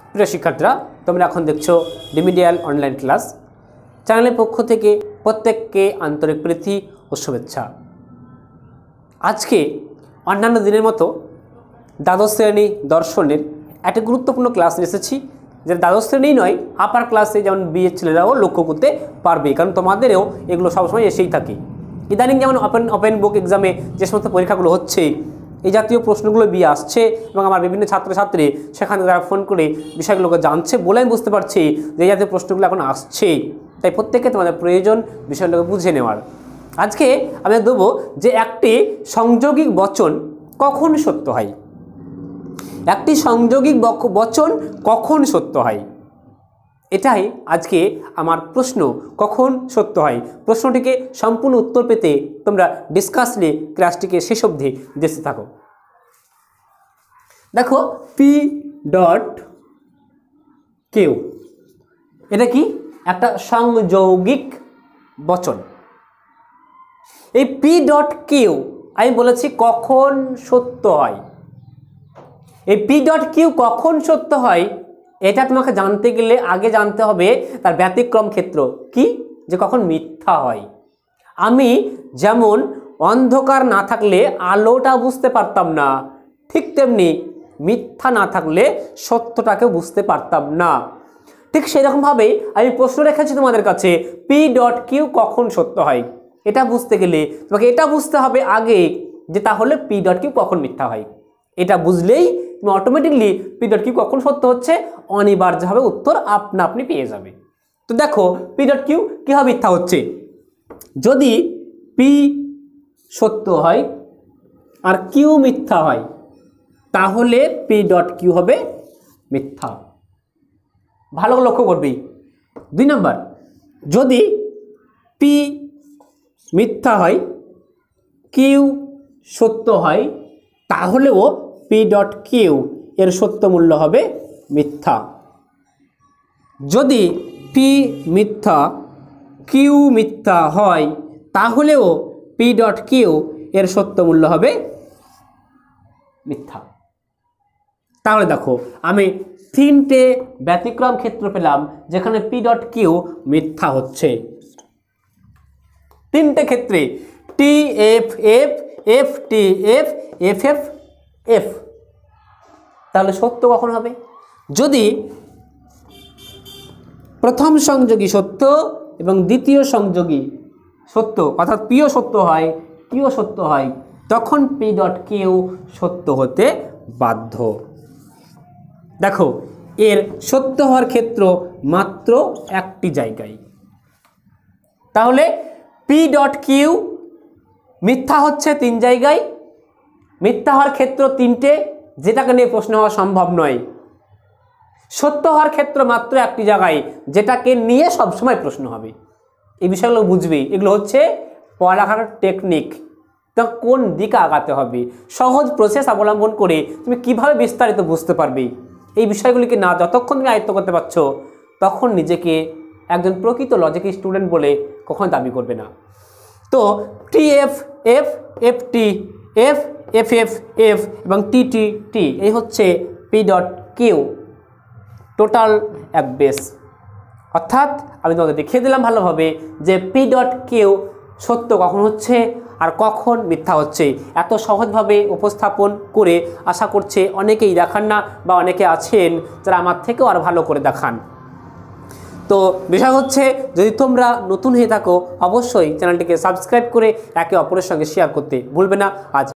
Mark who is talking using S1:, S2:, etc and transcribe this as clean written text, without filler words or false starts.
S1: প্রিয় শিক্ষার্থীরা, তোমরা এখন দেখছো রিমিডিয়াল অনলাইন ক্লাস। চ্যানেলের পক্ষ থেকে প্রত্যেককে আন্তরিক প্রীতি ও শুভেচ্ছা। আজকে অন্যান্য দিনের মতো দ্বাদশ শ্রেণী দর্শনের একটা গুরুত্বপূর্ণ ক্লাস নিয়ে এসেছি, যেটা দ্বাদশ শ্রেণী নয়, আপার ক্লাসে যেমন বিয়ের ছেলেরাও লক্ষ্য করতে পারবে, কারণ তোমাদেরও এগুলো সবসময় এসেই থাকে। ইদানিং যেমন ওপেন বুক এক্সামে যে সমস্ত পরীক্ষাগুলো হচ্ছে, এই জাতীয় প্রশ্নগুলো বিয়ে আসছে এবং আমার বিভিন্ন ছাত্রছাত্রী সেখানে তারা ফোন করে বিষয়গুলোকে জানছে বলে আমি বুঝতে পারছি যে এই জাতীয় প্রশ্নগুলো এখন আসছে। তাই প্রত্যেককে তোমাদের প্রয়োজন বিষয়গুলোকে বুঝে নেওয়ার। আজকে আমি দেবো যে একটি সংযোগিক বচন কখন সত্য হয়, একটি সংযোগিক বচন কখন সত্য হয়, এটাই আজকে আমার প্রশ্ন। কখন সত্য হয় প্রশ্নটিকে সম্পূর্ণ উত্তর পেতে তোমরা ডিসকাসলি ক্লাসটিকে শেষ অবধি দেখতে থাকো। দেখো পি ডট কিউ, এটা কি একটা সংযৌগিক বচন। এই পি ডট কিউ আমি বলেছি কখন সত্য হয়। এই পি ডট কিউ কখন সত্য হয় এটা তোমাকে জানতে গেলে আগে জানতে হবে তার ব্যতিক্রম ক্ষেত্র কি, যে কখন মিথ্যা হয়। আমি যেমন অন্ধকার না থাকলে আলোটা বুঝতে পারতাম না, ঠিক তেমনি মিথ্যা না থাকলে সত্যটাকে বুঝতে পারতাম না। ঠিক সেরকমভাবেই আমি প্রশ্ন রেখেছি তোমাদের কাছে, পি ডট কিউ কখন সত্য হয়। এটা বুঝতে গেলে তোমাকে এটা বুঝতে হবে আগে যে তাহলে পি ডট কিউ কখন মিথ্যা হয়। এটা বুঝলেই তুমি অটোমেটিকলি পি ডট কিউ কখন সত্য হচ্ছে অনিবার্যভাবে উত্তর আপনা আপনি পেয়ে যাবে। তো দেখো পি ডট কিউ কীভাবে মিথ্যা হচ্ছে। যদি পি সত্য হয় আর কিউ মিথ্যা হয় তাহলে পি ডট কিউ হবে মিথ্যা। ভালো লক্ষ্য করবি। 2 নম্বর, যদি পি মিথ্যা হয় কিউ সত্য হয় তাহলেও পি ডট কিউ এর সত্য মূল্য হবে মিথ্যা। যদি পি মিথ্যা কিউ মিথ্যা হয় তাহলেও পি ডট কিউ এর সত্য মূল্য হবে মিথ্যা। তাহলে দেখো আমি 3টে ব্যতিক্রম ক্ষেত্র পেলাম যেখানে পি ডট কিউ মিথ্যা হচ্ছে। 3টে ক্ষেত্রে T F F, F T F, F F F. তাহলে সত্য কখন হবে? যদি প্রথম সংযোগী সত্য এবং দ্বিতীয় সংযোগী সত্য, অর্থাৎ পিও সত্য হয় কিউ সত্য হয়, তখন পি ডট কিউ সত্য হতে বাধ্য। দেখো এর সত্য হওয়ার ক্ষেত্র মাত্র একটি জায়গায়। তাহলে পি ডট কিউ মিথ্যা হচ্ছে 3 জায়গায়, মিথ্যা হওয়ার ক্ষেত্র 3টে, যেটাকে নিয়ে প্রশ্ন হওয়া সম্ভব নয়। সত্য হওয়ার ক্ষেত্র মাত্র একটি জায়গায়, যেটাকে নিয়ে সবসময় প্রশ্ন হবে। এই বিষয়গুলো বুঝবি, এগুলো হচ্ছে পড়ালেখার টেকনিক। তো কোন দিকে আগাতে হবে, সহজ প্রসেস অবলম্বন করে তুমি কিভাবে বিস্তারিত বুঝতে পারবে, এই বিষয়গুলিকে না যতক্ষণ তুমি আয়ত্ত করতে পারছো তখন নিজেকে একজন প্রকৃত লজিক স্টুডেন্ট বলে কখনো দাবি করবে না। তো T F F, F T F, F F F এবং টি টি টি, এই হচ্ছে পি ডট কিউ টোটাল এক বেস। অর্থাৎ আমি তোমাকে দেখিয়ে দিলাম ভালোভাবে যে পি ডট কিউ সত্য কখন হচ্ছে আর কখন মিথ্যা হচ্ছে। এত সহজভাবে উপস্থাপন করে আশা করছে অনেকেই দেখান না, বা অনেকে আছেন যারা আমার থেকেও আর ভালো করে দেখান। তো বিষয় হচ্ছে, যদি তোমরা নতুন হয়ে থাকো অবশ্যই চ্যানেলটিকে সাবস্ক্রাইব করে একে অপরের সঙ্গে শেয়ার করতে ভুলবে না। আজ